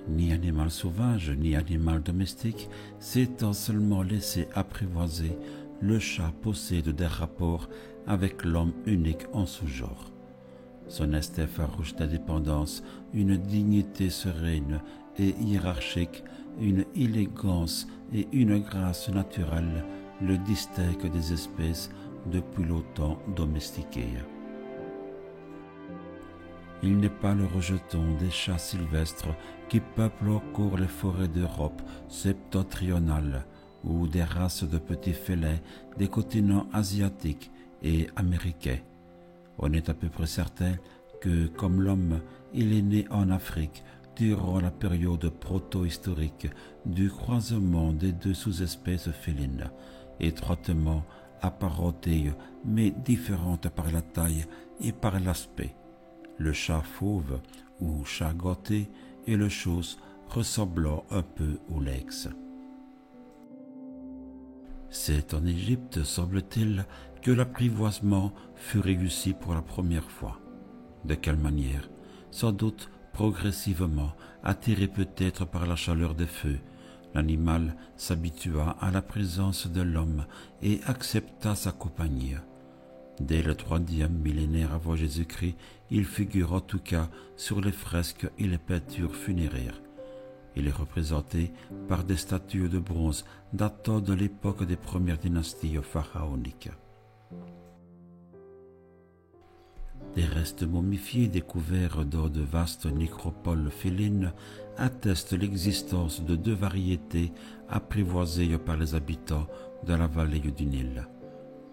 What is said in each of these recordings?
Ni animal sauvage, ni animal domestique s'étant seulement laissé apprivoiser, le chat possède des rapports avec l'homme unique en sous-genre. Son instinct farouche d'indépendance, une dignité sereine et hiérarchique, une élégance et une grâce naturelle le distinguent des espèces depuis longtemps domestiquées. Il n'est pas le rejeton des chats sylvestres qui peuplent encore les forêts d'Europe septentrionale ou des races de petits félins des continents asiatiques et américains. On est à peu près certain que, comme l'homme, il est né en Afrique durant la période proto-historique du croisement des deux sous-espèces félines, étroitement apparentées mais différentes par la taille et par l'aspect. Le chat fauve ou chat gâté et le chose ressemblant un peu au lynx. C'est en Égypte, semble-t-il, que l'apprivoisement fut réussi pour la première fois. De quelle manière? Sans doute progressivement, attiré peut-être par la chaleur des feux, l'animal s'habitua à la présence de l'homme et accepta sa compagnie. Dès le 3e millénaire avant Jésus-Christ, il figure en tout cas sur les fresques et les peintures funéraires. Il est représenté par des statues de bronze datant de l'époque des premières dynasties pharaoniques. Des restes momifiés découverts dans de vastes nécropoles félines attestent l'existence de deux variétés apprivoisées par les habitants de la vallée du Nil.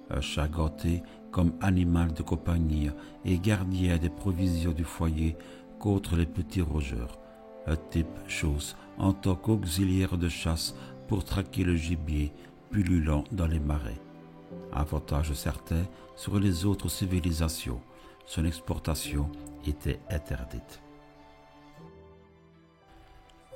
Un chat gâté comme animal de compagnie et gardien des provisions du foyer contre les petits rongeurs, un type chose en tant qu'auxiliaire de chasse pour traquer le gibier pullulant dans les marais. Avantage certain sur les autres civilisations, son exportation était interdite.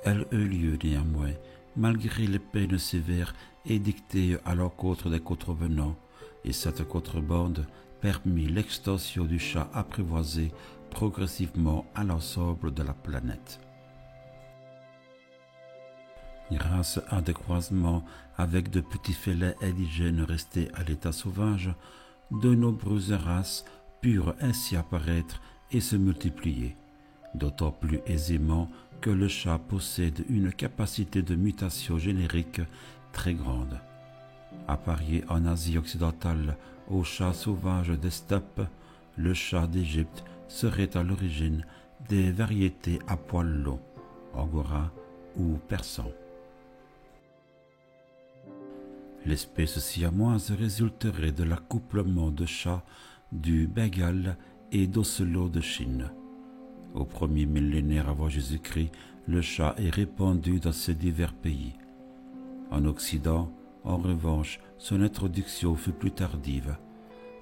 Elle eut lieu néanmoins, malgré les peines sévères édictées à l'encontre des contrevenants, et cette contrebande permit l'extension du chat apprivoisé progressivement à l'ensemble de la planète. Grâce à des croisements avec de petits félins indigènes restés à l'état sauvage, de nombreuses races purent ainsi apparaître et se multiplier, d'autant plus aisément que le chat possède une capacité de mutation générique très grande. Apparié en Asie occidentale au chat sauvage des steppes, le chat d'Égypte serait à l'origine des variétés à poils longs, angora ou persan. L'espèce siamoise résulterait de l'accouplement de chats du Bengale et d'ocelots de Chine. Au premier millénaire avant Jésus-Christ, le chat est répandu dans ces divers pays. En Occident, en revanche, son introduction fut plus tardive.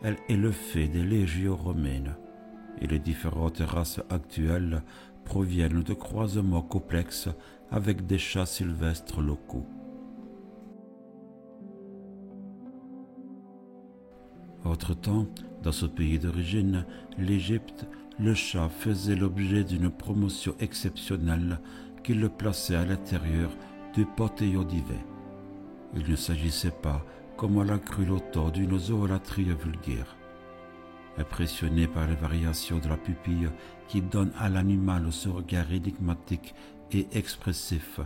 Elle est le fait des légions romaines, et les différentes races actuelles proviennent de croisements complexes avec des chats sylvestres locaux. Entre-temps, dans ce pays d'origine, l'Égypte, le chat faisait l'objet d'une promotion exceptionnelle qui le plaçait à l'intérieur du panthéon divin. Il ne s'agissait pas, comme on l'a cru longtemps, d'une zoolatrie vulgaire. Impressionné par les variations de la pupille qui donnent à l'animal ce regard énigmatique et expressif,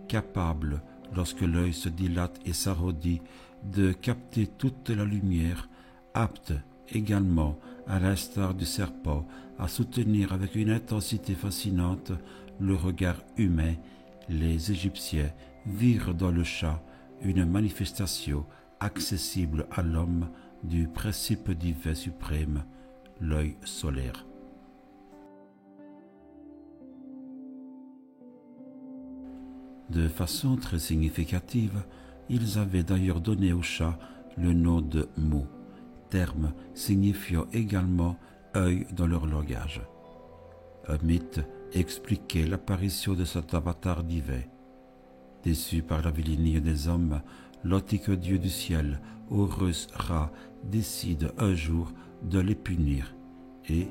capable, lorsque l'œil se dilate et s'arrondit, de capter toute la lumière, apte également, à l'instar du serpent, à soutenir avec une intensité fascinante le regard humain, les Égyptiens virent dans le chat une manifestation accessible à l'homme du principe divin suprême, l'œil solaire. De façon très significative, ils avaient d'ailleurs donné au chat le nom de Mu, terme signifiant également œil dans leur langage. Un mythe expliquait l'apparition de cet avatar divin. Déçu par la vilenie des hommes, l'antique dieu du ciel, Horus Ra, décide un jour de les punir et,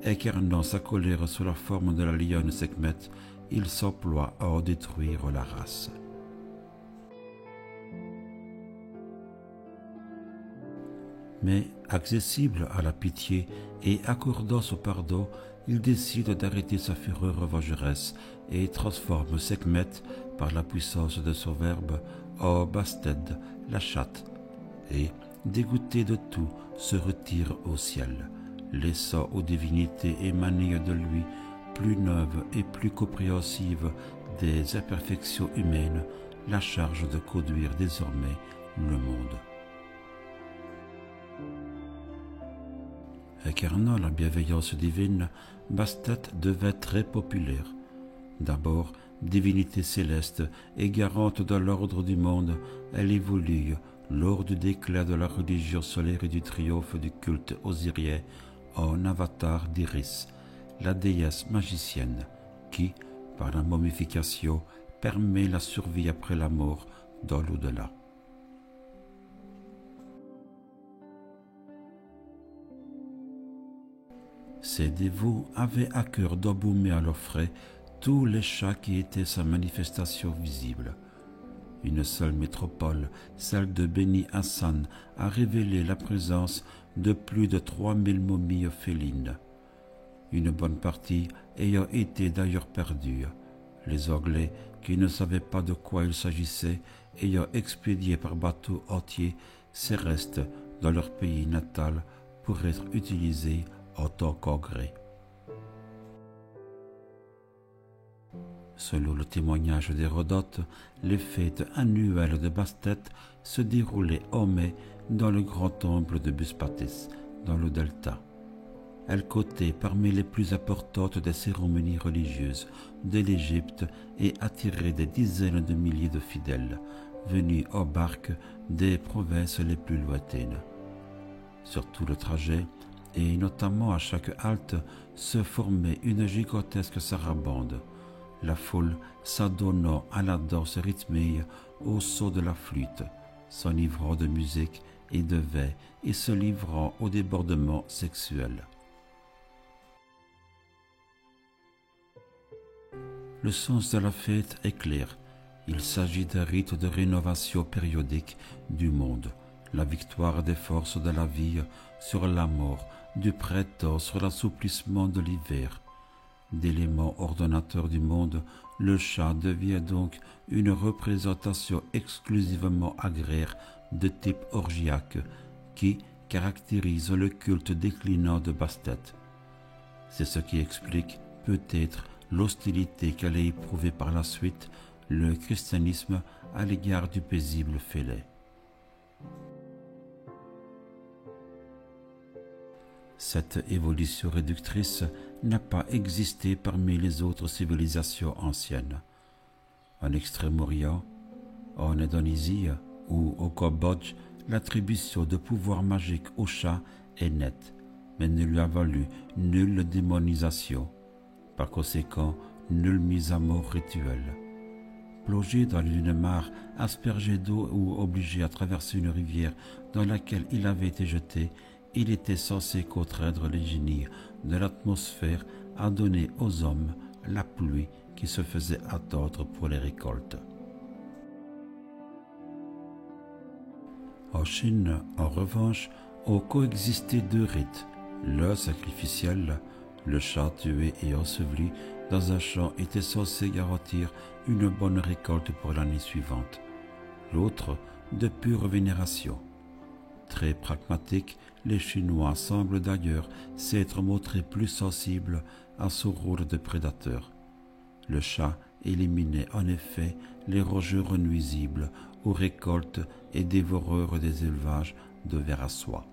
incarnant sa colère sous la forme de la lionne Sekhmet, il s'emploie à en détruire la race. Mais, accessible à la pitié et accordant son pardon, il décide d'arrêter sa fureur vengeresse et transforme Sekhmet, par la puissance de son verbe, en Bastet, la chatte, et, dégoûté de tout, se retire au ciel, laissant aux divinités émanées de lui, plus neuves et plus compréhensives des imperfections humaines, la charge de conduire désormais le monde. Incarnant la bienveillance divine, Bastet devint très populaire. D'abord, divinité céleste et garante de l'ordre du monde, elle évolue, lors du déclin de la religion solaire et du triomphe du culte osirien, en avatar d'Iris, la déesse magicienne, qui, par la momification, permet la survie après la mort dans l'au-delà. Ces dévots avaient à cœur d'embaumer à leurs frais tous les chats qui étaient sa manifestation visible. Une seule métropole, celle de Beni Hassan, a révélé la présence de plus de 3000 momies félines, une bonne partie ayant été d'ailleurs perdue. Les Anglais, qui ne savaient pas de quoi il s'agissait, ayant expédié par bateau entier ces restes dans leur pays natal pour être utilisés en tant qu'engrais. Selon le témoignage d'Hérodote, les fêtes annuelles de Bastet se déroulaient en mai dans le grand temple de Buspatis, dans le delta. Elle comptait parmi les plus importantes des cérémonies religieuses de l'Égypte et attirait des dizaines de milliers de fidèles, venus en barque des provinces les plus lointaines. Sur tout le trajet, et notamment à chaque halte, se formait une gigantesque sarabande, la foule s'adonnant à la danse rythmée au son de la flûte, s'enivrant de musique et de vin et se livrant au débordement sexuel. Le sens de la fête est clair. Il s'agit d'un rite de rénovation périodique du monde, la victoire des forces de la vie sur la mort, du printemps sur l'assouplissement de l'hiver. D'élément ordonnateur du monde, le chat devient donc une représentation exclusivement agraire de type orgiaque qui caractérise le culte déclinant de Bastet. C'est ce qui explique peut-être l'hostilité qu'allait éprouver par la suite le christianisme à l'égard du paisible félin. Cette évolution réductrice n'a pas existé parmi les autres civilisations anciennes. En Extrême-Orient, en Indonésie ou au Cambodge, l'attribution de pouvoir magique au chat est nette, mais ne lui a valu nulle démonisation. Par conséquent, nulle mise à mort rituelle. Plongé dans une mare, aspergé d'eau ou obligé à traverser une rivière dans laquelle il avait été jeté, il était censé contraindre les génies de l'atmosphère à donner aux hommes la pluie qui se faisait attendre pour les récoltes. En Chine, en revanche, ont coexisté deux rites. L'un sacrificiel, le chat tué et enseveli dans un champ était censé garantir une bonne récolte pour l'année suivante. L'autre, de pure vénération. Très pragmatiques, les Chinois semblent d'ailleurs s'être montrés plus sensibles à son rôle de prédateur. Le chat éliminait en effet les rongeurs nuisibles aux récoltes et dévoreurs des élevages de vers à soie.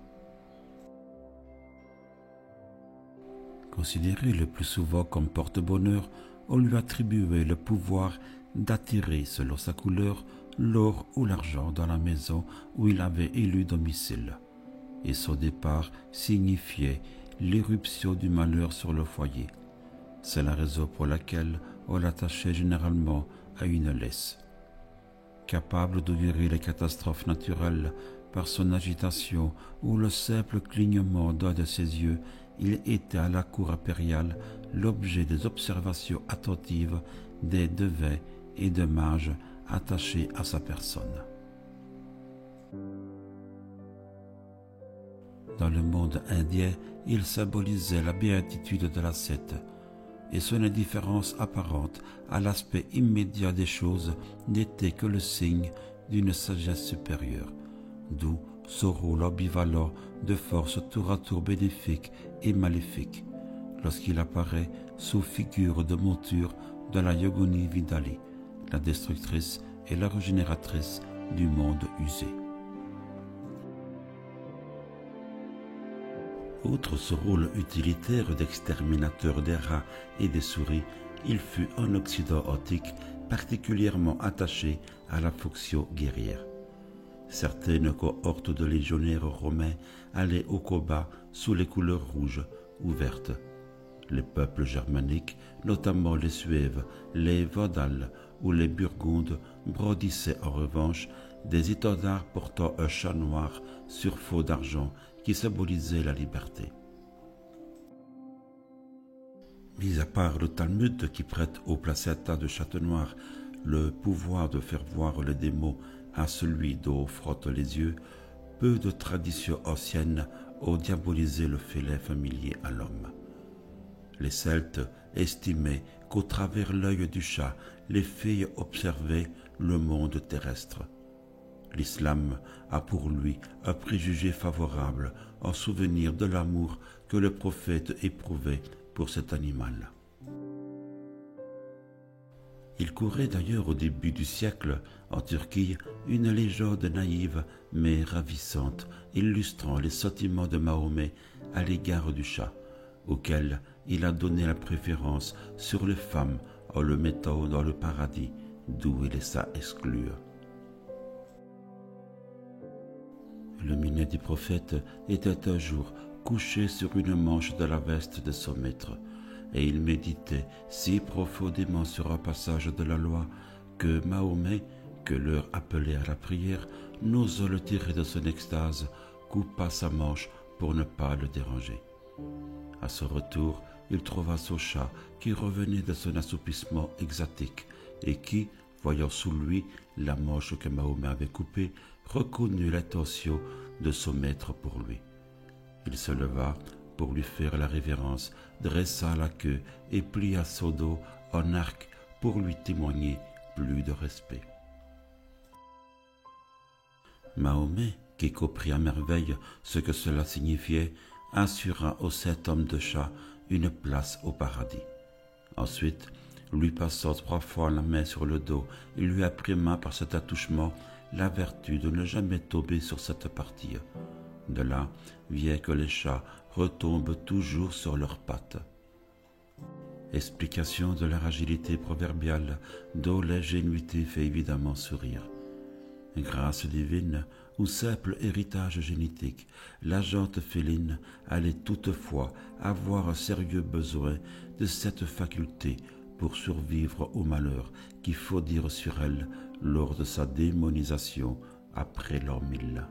Considéré le plus souvent comme porte-bonheur, on lui attribuait le pouvoir d'attirer, selon sa couleur, l'or ou l'argent dans la maison où il avait élu domicile, et son départ signifiait l'éruption du malheur sur le foyer. C'est la raison pour laquelle on l'attachait généralement à une laisse. capable d'ouvrir les catastrophes naturelles par son agitation ou le simple clignement d'un de ses yeux, il était à la cour impériale l'objet des observations attentives des devins et de mages attachés à sa personne. Dans le monde indien, il symbolisait la béatitude de l'ascète, et son indifférence apparente à l'aspect immédiat des choses n'était que le signe d'une sagesse supérieure, d'où ce rôle ambivalent de force tour à tour bénéfique et maléfique, lorsqu'il apparaît sous figure de monture de la Yogini Vidali, la destructrice et la régénératrice du monde usé. Outre ce rôle utilitaire d'exterminateur des rats et des souris, il fut en Occident antique particulièrement attaché à la fonction guerrière. Certaines cohortes de légionnaires romains allaient au combat sous les couleurs rouges ou vertes. Les peuples germaniques, notamment les Suèves, les Vandales ou les Burgondes, brandissaient en revanche des étendards portant un chat noir sur fond d'argent qui symbolisait la liberté. Mis à part le Talmud qui prête au placenta de Châtenoir le pouvoir de faire voir les démons à celui dont on frotte les yeux, peu de traditions anciennes ont diabolisé le félin familier à l'homme. Les Celtes estimaient qu'au travers l'œil du chat, les filles observaient le monde terrestre. L'islam a pour lui un préjugé favorable en souvenir de l'amour que le prophète éprouvait pour cet animal. Il courait d'ailleurs au début du siècle, en Turquie, une légende naïve mais ravissante, illustrant les sentiments de Mahomet à l'égard du chat, auquel il a donné la préférence sur les femmes en le mettant dans le paradis, d'où il laissa exclure. Le minet du prophète était un jour couché sur une manche de la veste de son maître, et il méditait si profondément sur un passage de la loi que Mahomet, que l'heure appelait à la prière, n'osant le tirer de son extase, coupa sa manche pour ne pas le déranger. À son retour, il trouva son chat qui revenait de son assoupissement extatique et qui, voyant sous lui la manche que Mahomet avait coupée, reconnut l'intention de son maître pour lui. Il se leva pour lui faire la révérence, dressa la queue et plia son dos en arc pour lui témoigner plus de respect. Mahomet, qui comprit à merveille ce que cela signifiait, assura au saint homme de chat une place au paradis. Ensuite, lui passant 3 fois la main sur le dos, il lui imprima par cet attouchement la vertu de ne jamais tomber sur cette partie. De là vient que les chats retombent toujours sur leurs pattes. Explication de leur agilité proverbiale dont l'ingénuité fait évidemment sourire. Grâce divine ou simple héritage génétique, la jante féline allait toutefois avoir un sérieux besoin de cette faculté pour survivre au malheur qu'il faut dire sur elle lors de sa démonisation après l'an 1000.